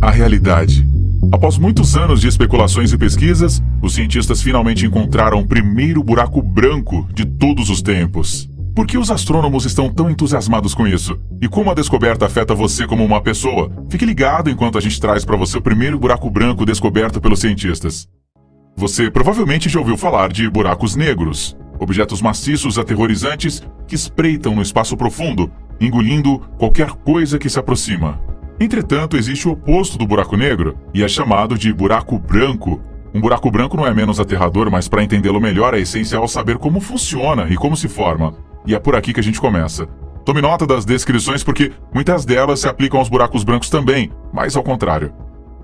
a realidade. Após muitos anos de especulações e pesquisas, os cientistas finalmente encontraram o primeiro buraco branco de todos os tempos. Por que os astrônomos estão tão entusiasmados com isso? E como a descoberta afeta você como uma pessoa? Fique ligado enquanto a gente traz para você o primeiro buraco branco descoberto pelos cientistas. Você provavelmente já ouviu falar de buracos negros, objetos maciços aterrorizantes que espreitam no espaço profundo, engolindo qualquer coisa que se aproxima. Entretanto, existe o oposto do buraco negro, e é chamado de buraco branco. Um buraco branco não é menos aterrador, mas para entendê-lo melhor é essencial saber como funciona e como se forma. E é por aqui que a gente começa. Tome nota das descrições porque muitas delas se aplicam aos buracos brancos também, mas ao contrário.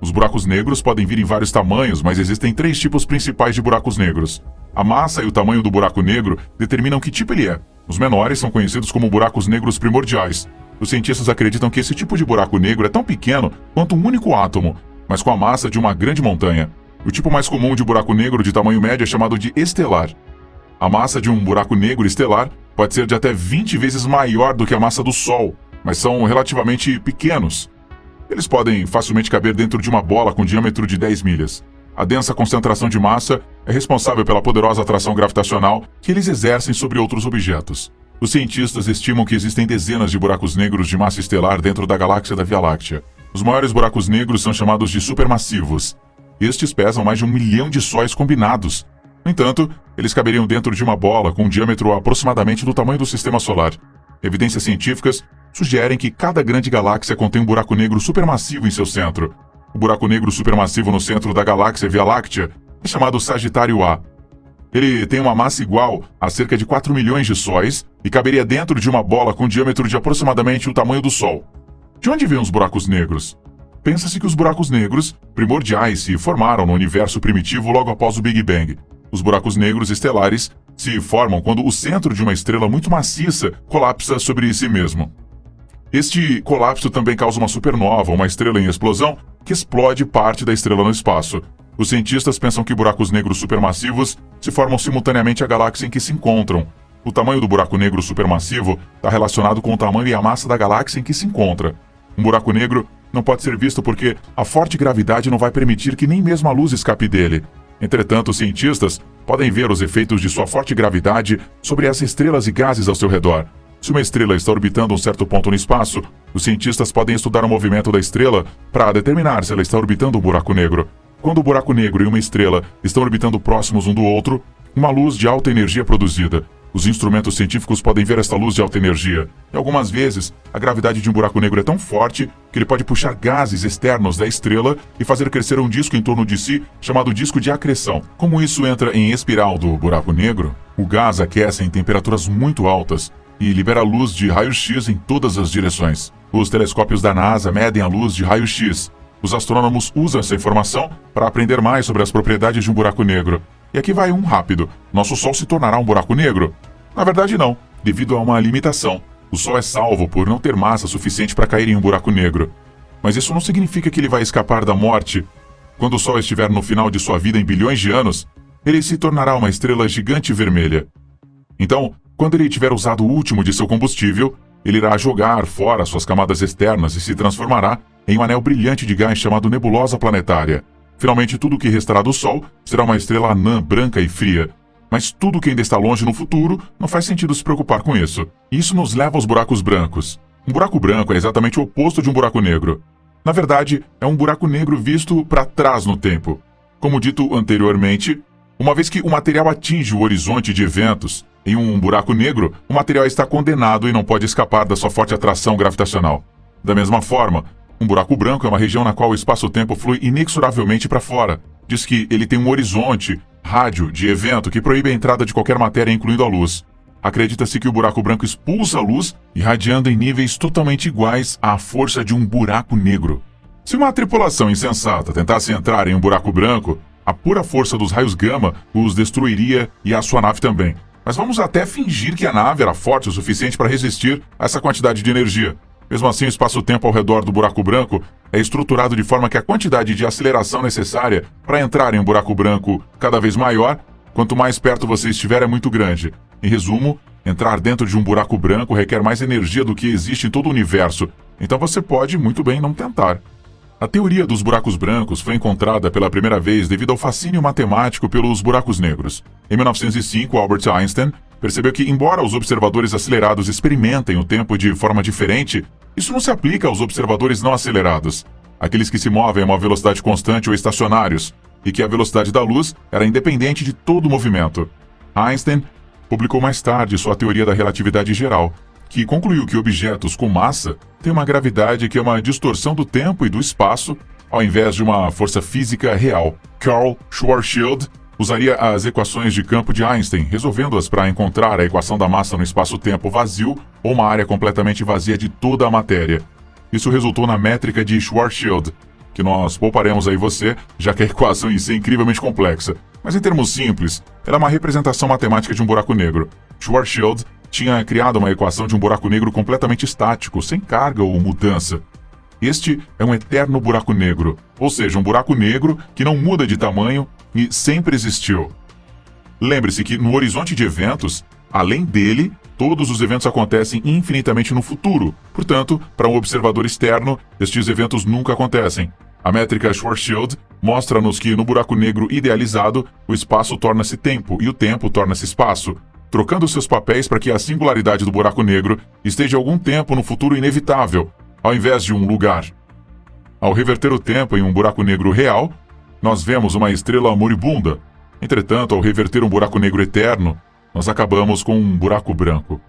Os buracos negros podem vir em vários tamanhos, mas existem 3 tipos principais de buracos negros. A massa e o tamanho do buraco negro determinam que tipo ele é. Os menores são conhecidos como buracos negros primordiais. Os cientistas acreditam que esse tipo de buraco negro é tão pequeno quanto um único átomo, mas com a massa de uma grande montanha. O tipo mais comum de buraco negro de tamanho médio é chamado de estelar. A massa de um buraco negro estelar pode ser de até 20 vezes maior do que a massa do Sol, mas são relativamente pequenos. Eles podem facilmente caber dentro de uma bola com diâmetro de 10 milhas. A densa concentração de massa é responsável pela poderosa atração gravitacional que eles exercem sobre outros objetos. Os cientistas estimam que existem dezenas de buracos negros de massa estelar dentro da galáxia da Via Láctea. Os maiores buracos negros são chamados de supermassivos. Estes pesam mais de 1 milhão de sóis combinados. No entanto, eles caberiam dentro de uma bola com um diâmetro aproximadamente do tamanho do Sistema Solar. Evidências científicas sugerem que cada grande galáxia contém um buraco negro supermassivo em seu centro. O buraco negro supermassivo no centro da galáxia Via Láctea é chamado Sagitário A. Ele tem uma massa igual a cerca de 4 milhões de sóis e caberia dentro de uma bola com um diâmetro de aproximadamente o tamanho do Sol. De onde vêm os buracos negros? Pensa-se que os buracos negros primordiais se formaram no universo primitivo logo após o Big Bang. Os buracos negros estelares se formam quando o centro de uma estrela muito maciça colapsa sobre si mesmo. Este colapso também causa uma supernova, uma estrela em explosão, que explode parte da estrela no espaço. Os cientistas pensam que buracos negros supermassivos se formam simultaneamente à galáxia em que se encontram. O tamanho do buraco negro supermassivo está relacionado com o tamanho e a massa da galáxia em que se encontra. Um buraco negro não pode ser visto porque a forte gravidade não vai permitir que nem mesmo a luz escape dele. Entretanto, os cientistas podem ver os efeitos de sua forte gravidade sobre as estrelas e gases ao seu redor. Se uma estrela está orbitando um certo ponto no espaço, os cientistas podem estudar o movimento da estrela para determinar se ela está orbitando um buraco negro. Quando o buraco negro e uma estrela estão orbitando próximos um do outro, uma luz de alta energia é produzida. Os instrumentos científicos podem ver esta luz de alta energia. E algumas vezes, a gravidade de um buraco negro é tão forte que ele pode puxar gases externos da estrela e fazer crescer um disco em torno de si, chamado disco de acreção. Como isso entra em espiral do buraco negro, o gás aquece em temperaturas muito altas e libera luz de raio-x em todas as direções. Os telescópios da NASA medem a luz de raio-x. Os astrônomos usam essa informação para aprender mais sobre as propriedades de um buraco negro. E aqui vai um rápido. Nosso Sol se tornará um buraco negro? Na verdade não, devido a uma limitação. O Sol é salvo por não ter massa suficiente para cair em um buraco negro. Mas isso não significa que ele vai escapar da morte. Quando o Sol estiver no final de sua vida em bilhões de anos, ele se tornará uma estrela gigante vermelha. Então, quando ele tiver usado o último de seu combustível, ele irá jogar fora suas camadas externas e se transformará em um anel brilhante de gás chamado nebulosa planetária. Finalmente, tudo o que restará do Sol será uma estrela anã, branca e fria. Mas tudo que ainda está longe no futuro, não faz sentido se preocupar com isso. Isso nos leva aos buracos brancos. Um buraco branco é exatamente o oposto de um buraco negro. Na verdade, é um buraco negro visto para trás no tempo. Como dito anteriormente, uma vez que o material atinge o horizonte de eventos, em um buraco negro, o material está condenado e não pode escapar da sua forte atração gravitacional. Da mesma forma, um buraco branco é uma região na qual o espaço-tempo flui inexoravelmente para fora. Diz que ele tem um horizonte, rádio, de evento que proíbe a entrada de qualquer matéria, incluindo a luz. Acredita-se que o buraco branco expulsa a luz, irradiando em níveis totalmente iguais à força de um buraco negro. Se uma tripulação insensata tentasse entrar em um buraco branco, a pura força dos raios gama os destruiria e a sua nave também. Mas vamos até fingir que a nave era forte o suficiente para resistir a essa quantidade de energia. Mesmo assim, o espaço-tempo ao redor do buraco branco é estruturado de forma que a quantidade de aceleração necessária para entrar em um buraco branco cada vez maior, quanto mais perto você estiver, é muito grande. Em resumo, entrar dentro de um buraco branco requer mais energia do que existe em todo o universo, então você pode muito bem não tentar. A teoria dos buracos brancos foi encontrada pela primeira vez devido ao fascínio matemático pelos buracos negros. Em 1905, Albert Einstein percebeu que, embora os observadores acelerados experimentem o tempo de forma diferente, isso não se aplica aos observadores não acelerados, aqueles que se movem a uma velocidade constante ou estacionários, e que a velocidade da luz era independente de todo o movimento. Einstein publicou mais tarde sua teoria da relatividade geral, que concluiu que objetos com massa têm uma gravidade que é uma distorção do tempo e do espaço, ao invés de uma força física real. Karl Schwarzschild usaria as equações de campo de Einstein, resolvendo-as para encontrar a equação da massa no espaço-tempo vazio ou uma área completamente vazia de toda a matéria. Isso resultou na métrica de Schwarzschild, que nós pouparemos aí você, já que a equação em si é incrivelmente complexa. Mas em termos simples, ela é uma representação matemática de um buraco negro. Schwarzschild tinha criado uma equação de um buraco negro completamente estático, sem carga ou mudança. Este é um eterno buraco negro, ou seja, um buraco negro que não muda de tamanho e sempre existiu. Lembre-se que no horizonte de eventos, além dele, todos os eventos acontecem infinitamente no futuro. Portanto, para um observador externo, estes eventos nunca acontecem. A métrica Schwarzschild mostra-nos que no buraco negro idealizado, o espaço torna-se tempo e o tempo torna-se espaço, trocando seus papéis para que a singularidade do buraco negro esteja algum tempo no futuro inevitável, ao invés de um lugar. Ao reverter o tempo em um buraco negro real, nós vemos uma estrela moribunda. Entretanto, ao reverter um buraco negro eterno, nós acabamos com um buraco branco.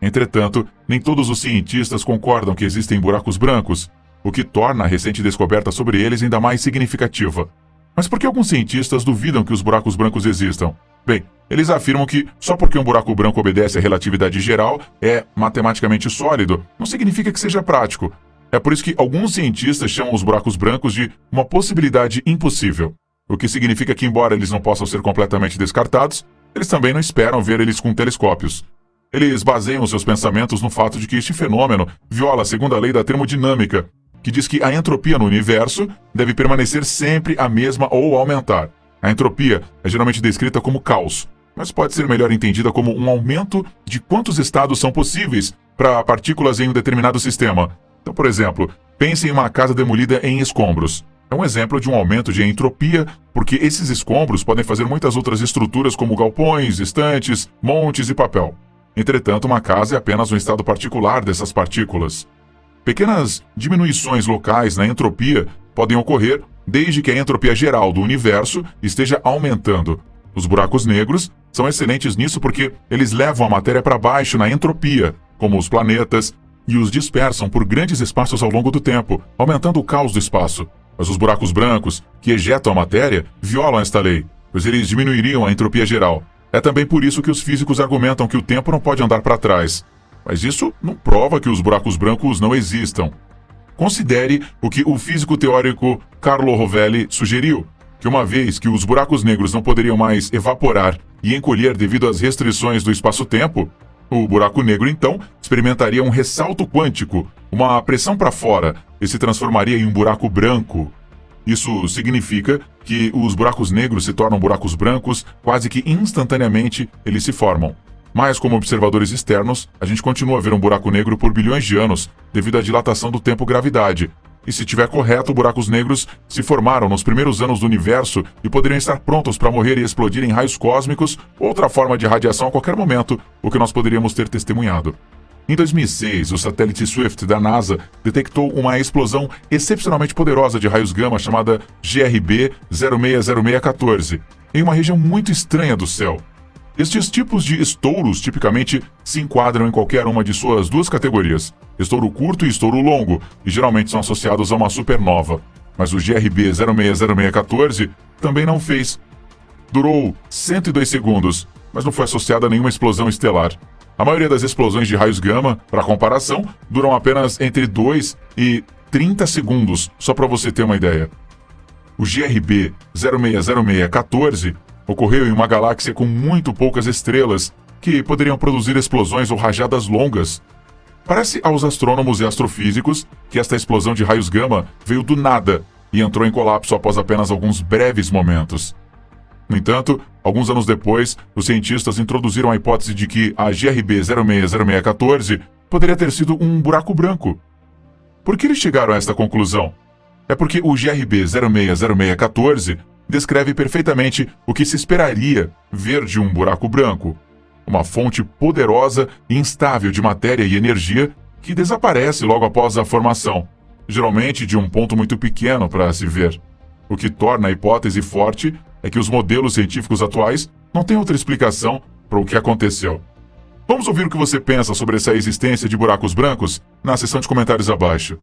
Entretanto, nem todos os cientistas concordam que existem buracos brancos, o que torna a recente descoberta sobre eles ainda mais significativa. Mas por que alguns cientistas duvidam que os buracos brancos existam? Bem, eles afirmam que só porque um buraco branco obedece à relatividade geral, é matematicamente sólido, não significa que seja prático. É por isso que alguns cientistas chamam os buracos brancos de uma possibilidade impossível, o que significa que, embora eles não possam ser completamente descartados, eles também não esperam ver eles com telescópios. Eles baseiam seus pensamentos no fato de que este fenômeno viola a segunda lei da termodinâmica, que diz que a entropia no universo deve permanecer sempre a mesma ou aumentar. A entropia é geralmente descrita como caos, mas pode ser melhor entendida como um aumento de quantos estados são possíveis para partículas em um determinado sistema. Então, por exemplo, pense em uma casa demolida em escombros. É um exemplo de um aumento de entropia, porque esses escombros podem fazer muitas outras estruturas como galpões, estantes, montes e papel. Entretanto, uma casa é apenas um estado particular dessas partículas. Pequenas diminuições locais na entropia podem ocorrer desde que a entropia geral do universo esteja aumentando. Os buracos negros são excelentes nisso porque eles levam a matéria para baixo na entropia, como os planetas, e os dispersam por grandes espaços ao longo do tempo, aumentando o caos do espaço. Mas os buracos brancos, que ejetam a matéria, violam esta lei, pois eles diminuiriam a entropia geral. É também por isso que os físicos argumentam que o tempo não pode andar para trás. Mas isso não prova que os buracos brancos não existam. Considere o que o físico teórico Carlo Rovelli sugeriu, que uma vez que os buracos negros não poderiam mais evaporar e encolher devido às restrições do espaço-tempo, o buraco negro então experimentaria um ressalto quântico, uma pressão para fora, e se transformaria em um buraco branco. Isso significa que os buracos negros se tornam buracos brancos quase que instantaneamente eles se formam. Mas, como observadores externos, a gente continua a ver um buraco negro por bilhões de anos, devido à dilatação do tempo-gravidade. E se estiver correto, buracos negros se formaram nos primeiros anos do universo e poderiam estar prontos para morrer e explodir em raios cósmicos ou outra forma de radiação a qualquer momento, o que nós poderíamos ter testemunhado. Em 2006, o satélite Swift da NASA detectou uma explosão excepcionalmente poderosa de raios gama chamada GRB 060614, em uma região muito estranha do céu. Estes tipos de estouros tipicamente se enquadram em qualquer uma de suas duas categorias, estouro curto e estouro longo, e geralmente são associados a uma supernova. Mas o GRB 060614 também não fez. Durou 102 segundos, mas não foi associado a nenhuma explosão estelar. A maioria das explosões de raios gama, para comparação, duram apenas entre 2 e 30 segundos, só para você ter uma ideia. O GRB 060614 ocorreu em uma galáxia com muito poucas estrelas, que poderiam produzir explosões ou rajadas longas. Parece aos astrônomos e astrofísicos que esta explosão de raios gama veio do nada e entrou em colapso após apenas alguns breves momentos. No entanto, alguns anos depois, os cientistas introduziram a hipótese de que a GRB 060614 poderia ter sido um buraco branco. Por que eles chegaram a esta conclusão? É porque o GRB 060614 descreve perfeitamente o que se esperaria ver de um buraco branco. Uma fonte poderosa e instável de matéria e energia que desaparece logo após a formação, geralmente de um ponto muito pequeno para se ver. O que torna a hipótese forte é que os modelos científicos atuais não têm outra explicação para o que aconteceu. Vamos ouvir o que você pensa sobre essa existência de buracos brancos na seção de comentários abaixo.